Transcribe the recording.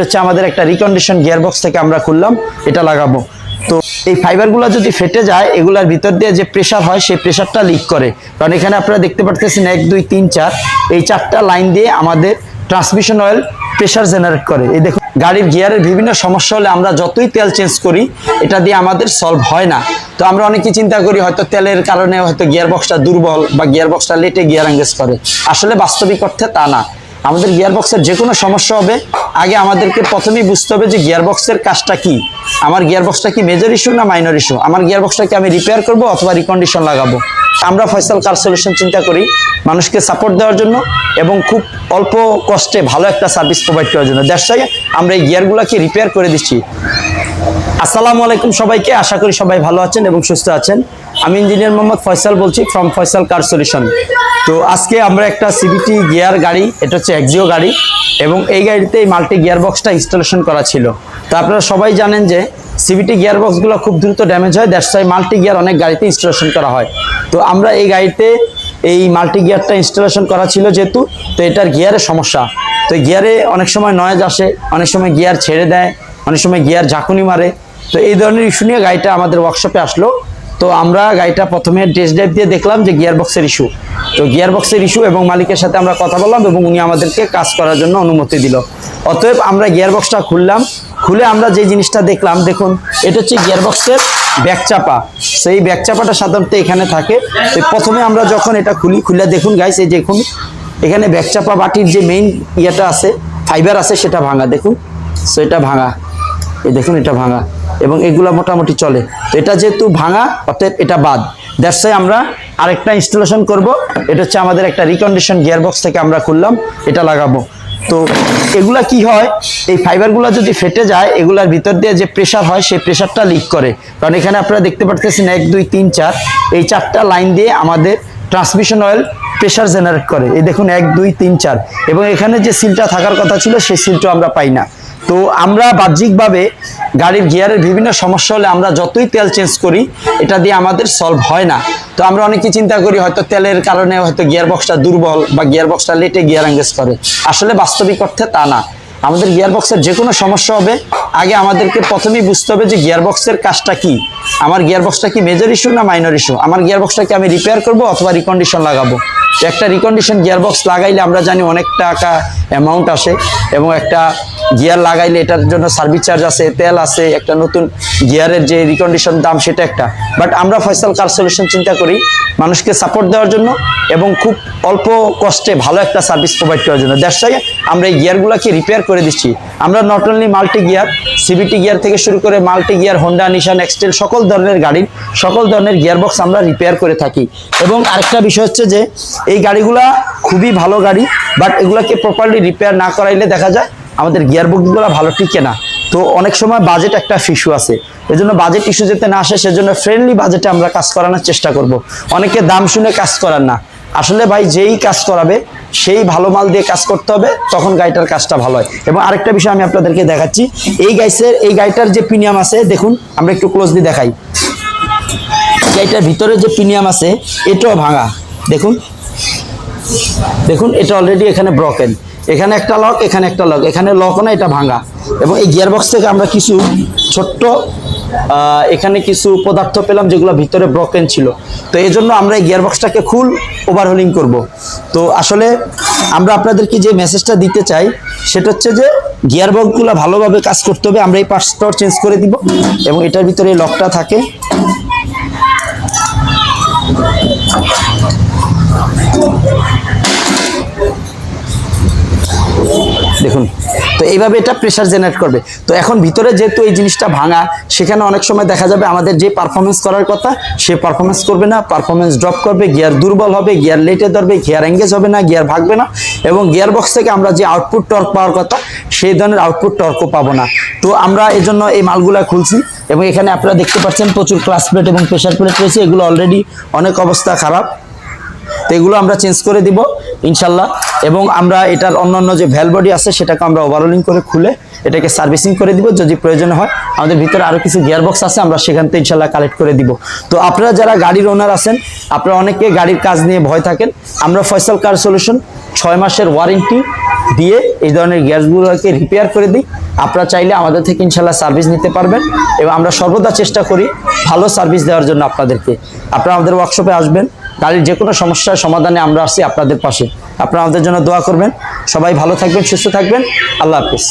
হচ্ছে আমাদের একটা রিকন্ডিশন গিয়ারবক্স থেকে আমরা খুললাম, এটা লাগাবো। তো এই ফাইবারগুলো যদি ফেটে যায়, এগুলার ভিতর দিয়ে যে প্রেসার হয় সেই প্রেসারটা লিক করে। কারণ এখানে আপনারা দেখতে পাচ্ছেন 1 2 3 4 এই 4টা লাইন দিয়ে আমাদের ট্রান্সমিশন অয়েল প্রেসার জেনারেট করে। এই দেখুন, গাড়ির গিয়ারের বিভিন্ন সমস্যা হলে আমরা যতই তেল চেঞ্জ করি, এটা দিয়ে আমাদের সলভ হয় না। তো আমরা অনেকে চিন্তা করি হয়তো তেলের কারণে হয়তো গিয়ারবক্সটা দুর্বল বা গিয়ারবক্সটা লেটে গিয়ার এঙ্গেজ করে। আসলে বাস্তবিক অর্থে তা না। আমাদের গিয়ারবক্সের যে কোনো সমস্যা হবে, আগে আমাদেরকে প্রথমেই বুঝতে হবে যে গিয়ারবক্সের কাজটা কি। আমার গিয়ারবক্সটা কি মেজর ইস্যু না মাইনর ইস্যু? আমার গিয়ারবক্সটাকে আমি রিপেয়ার করব অথবা রিকন্ডিশন লাগাবো? আমরা ফয়সাল কার সলিউশন চিন্তা করি মানুষকে সাপোর্ট দেওয়ার জন্য এবং খুব অল্প কষ্টে ভালো একটা সার্ভিস প্রোভাইড করার জন্য। দ্যাটস ওয়াই আমরা এই গিয়ারগুলোকে রিপেয়ার করে দিচ্ছি। আসসালামু আলাইকুম সবাইকে, আশা করি সবাই ভালো আছেন এবং সুস্থ আছেন। আমি ইঞ্জিনিয়ার মোহাম্মদ ফয়সাল বলছি ফ্রম ফয়সাল কার সলিউশন। তো আজকে আমরা একটা সিবিটি গিয়ার গাড়ি, এটা হচ্ছে এক্সিও গাড়ি, এবং এই গাড়িতে এই মাল্টি গিয়ারবক্সটা ইনস্টলেশন করা ছিল। তো আপনারা সবাই জানেন যে সিবিটি গিয়ারবক্সগুলো খুব দ্রুত ড্যামেজ হয়, দ্যাটস ওয়াই মাল্টি গিয়ার অনেক গাড়িতে ইনস্টলেশন করা হয়। তো আমরা এই গাড়িতে এই মাল্টি গিয়ারটা ইনস্টলেশন করা ছিল যেহেতু, তো এটার গিয়ারের সমস্যা। তো গিয়ারে অনেক সময় নয়েজ আসে, অনেক সময় গিয়ার ছেড়ে দেয়, অনেক সময় গিয়ার ঝাঁকুনি মারে। তো এই ধরনের ইস্যু নিয়ে গাড়িটা আমাদের ওয়ার্কশপে আসলো। তো আমরা গাড়িটা প্রথমে টেস্ট ড্রাইভ দিয়ে দেখলাম যে গিয়ারবক্সের ইস্যু। তো গিয়ারবক্সের ইস্যু এবং মালিকের সাথে আমরা কথা বললাম এবং উনি আমাদেরকে কাজ করার জন্য অনুমতি দিল। অতএব আমরা গিয়ারবক্সটা খুললাম। খুলে আমরা যে জিনিসটা দেখলাম, দেখুন এটা হচ্ছে গিয়ারবক্সের ব্যাক চাপা। সেই ব্যাক চাপাটা সাধারণত এখানে থাকে। তো প্রথমে আমরা যখন এটা খুলে দেখুন গাইস, এই দেখুন এখানে ব্যাক চাপা বাটির যে মেইন ইয়েটা আছে, ফাইবার আছে, সেটা ভাঙা। দেখুন, সো এটা ভাঙা, এই দেখুন এটা ভাঙা, এবং এগুলা মোটামুটি চলে। তো এটা যেহেতু ভাঙা, অতএব এটা বাদ। দ্যাটস ওয়াই আমরা আরেকটা ইনস্টলেশন করব। এটা হচ্ছে আমাদের একটা রিকন্ডিশন গিয়ারবক্স থেকে আমরা খুললাম, এটা লাগাবো। তো এগুলা কি হয়, এই ফাইবারগুলো যদি ফেটে যায়, এগুলার ভিতর দিয়ে যে প্রেসার হয় সেই প্রেসারটা লিক করে। কারণ এখানে আপনারা দেখতে পাচ্ছেন 1 2 3 4 এই 4টা লাইন দিয়ে আমাদের ট্রান্সমিশন অয়েল প্রেসার জেনারেট করে। এই দেখুন 1 2 3 4, এবং এখানে যে সিলটা থাকার কথা ছিল সেই সিলটা আমরা পাই না। তো আমরা বাহ্যিকভাবে গাড়ির গিয়ারের বিভিন্ন সমস্যা হলে আমরা যতই তেল চেঞ্জ করি, এটা দিয়ে আমাদের সলভ হয় না। তো আমরা অনেকে চিন্তা করি হয়তো তেলের কারণে হয়তো গিয়ারবক্সটা দুর্বল বা গিয়ারবক্সটা লেটে গিয়ার এঙ্গেজ করে। আসলে বাস্তবিক অর্থে তা না। আমাদের গিয়ারবক্সের যে কোনো সমস্যা হবে, আগে আমাদেরকে প্রথমেই বুঝতে হবে যে গিয়ারবক্সের কাজটা কি। আমার গিয়ারবক্সটা কি মেজর ইস্যু না মাইনর ইস্যু? আমার গিয়ারবক্সটাকে আমি রিপেয়ার করব অথবা রিকন্ডিশন লাগাবো? তো একটা রিকন্ডিশন গিয়ারবক্স লাগাইলে আমরা জানি অনেক টাকা অ্যামাউন্ট আসে, এবং একটা গিয়ার লাগাইলে এটার জন্য সার্ভিস চার্জ আছে, তেল আছে, একটা নতুন গিয়ারের যে রিকন্ডিশন দাম সেটা একটা। বাট আমরা ফয়সাল কার সলিউশন চিন্তা করি মানুষকে সাপোর্ট দেওয়ার জন্য এবং খুব অল্প কষ্টে ভালো একটা সার্ভিস প্রোভাইড করার জন্য। দ্যাটস ওয়াই আমরা এই গিয়ারগুলোকে রিপেয়ার করে দিচ্ছি। আমরা not only multi gear, CVT gear থেকে শুরু করে মাল্টি গিয়ার, হোন্ডা, নিশান, এক্সটেল সকল ধরনের গাড়ির সকল ধরনের গিয়ারবক্স আমরা রিপেয়ার করে থাকি। এবং আরেকটা বিষয় হচ্ছে যে এই গাড়িগুলা খুবই ভালো গাড়ি, বাট এগুলাকে প্রপারলি রিপেয়ার না করাইলে দেখা যায় আমাদের গিয়ারবক্সগুলো ভালো টিকে না। তো অনেক সময় বাজেট একটা ইস্যু আছে, এজন্য বাজেট ইস্যু যাতে না আসে সেজন্য ফ্রেন্ডলি বাজেটে আমরা কাজ করানোর চেষ্টা করব। অনেকে দাম শুনে কাজ করার না। আসলে ভাই যেই কাজ করাবে সেই ভালো মাল দিয়ে কাজ করতে হবে, তখন গাড়িটার কাজটা ভালো হয়। এবং আরেকটা বিষয় আমি আপনাদেরকে দেখাচ্ছি, এই গাড়িটার যে প্রিমিয়াম আছে, দেখুন আমরা একটু ক্লোজলি দেখাই। গাড়িটার ভিতরে যে প্রিমিয়াম আছে এটাও ভাঙা। দেখুন দেখুন এটা অলরেডি এখানে ব্রকেন, এখানে একটা লক, এখানে একটা লক, এখানে লকও না, এটা ভাঙা। এবং এই গিয়ারবক্স থেকে আমরা কিছু ছোট্ট এখানে কিছু পদার্থ পেলাম যেগুলো ভিতরে ব্রকেন ছিল। তো এই জন্য আমরা এই গিয়ারবক্সটাকে ফুল ওভারহোলিং করব। তো আসলে আমরা আপনাদেরকে যে মেসেজটা দিতে চাই সেটা হচ্ছে যে গিয়ারবক্সগুলো ভালোভাবে কাজ করতে হবে। আমরা এই পার্টসটাও চেঞ্জ করে দিব, এবং এটার ভিতরে এই লকটা থাকে। দেখুন, তো এইভাবে এটা প্রেসার জেনারেট করবে। তো এখন ভিতরে যেহেতু এই জিনিসটা ভাঙা, সেখানে অনেক সময় দেখা যাবে আমাদের যে পারফরমেন্স করার কথা সে পারফরমেন্স করবে না, পারফরমেন্স ড্রপ করবে, গিয়ার দুর্বল হবে, গিয়ার লেটে ধরবে, গিয়ার এঙ্গেজ হবে না, গিয়ার ভাগবে না, এবং গিয়ারবক্স থেকে আমরা যে আউটপুট টর্ক পাওয়ার কথা সেই ধরনের আউটপুট টর্কও পাবো না। তো আমরা এই জন্য এই মালগুলা খুলছি, এবং এখানে আপনারা দেখতে পাচ্ছেন প্রচুর ক্লাস প্লেট এবং প্রেসার প্লেট রয়েছে। এগুলো অলরেডি অনেক অবস্থা খারাপ, তো এগুলো আমরা চেঞ্জ করে দিব ইনশাল্লাহ। এবং আমরা এটার অন্যান্য যে ভ্যালভ বডি আছে সেটাকে আমরা ওভারহোলিং করে খুলে এটাকে সার্ভিসিং করে দিব। যদি প্রয়োজন হয় আমাদের ভিতরে আরও কিছু গিয়ারবক্স আছে, আমরা সেখান থেকে ইনশাল্লাহ কালেক্ট করে দিব। তো আপনারা যারা গাড়ির ওনার আছেন, আপনারা অনেকে গাড়ির কাজ নিয়ে ভয় থাকেন, আমরা ফয়সাল কার সলিউশন 6 মাসের ওয়ারেন্টি দিয়ে এই ধরনের গ্যাসগুলোকে রিপেয়ার করে দিই। আপনারা চাইলে আমাদের থেকে ইনশাল্লাহ সার্ভিস নিতে পারবেন এবং আমরা সর্বদা চেষ্টা করি ভালো সার্ভিস দেওয়ার জন্য আপনাদেরকে। আপনারা আমাদের ওয়ার্কশপে আসবেন, গাড়ির যে কোনো সমস্যার সমাধানে আমরা আসছি আপনাদের পাশে। আপনারা আমাদের জন্য দোয়া করবেন। সবাই ভালো থাকবেন, সুস্থ থাকবেন। আল্লাহ হাফিজ।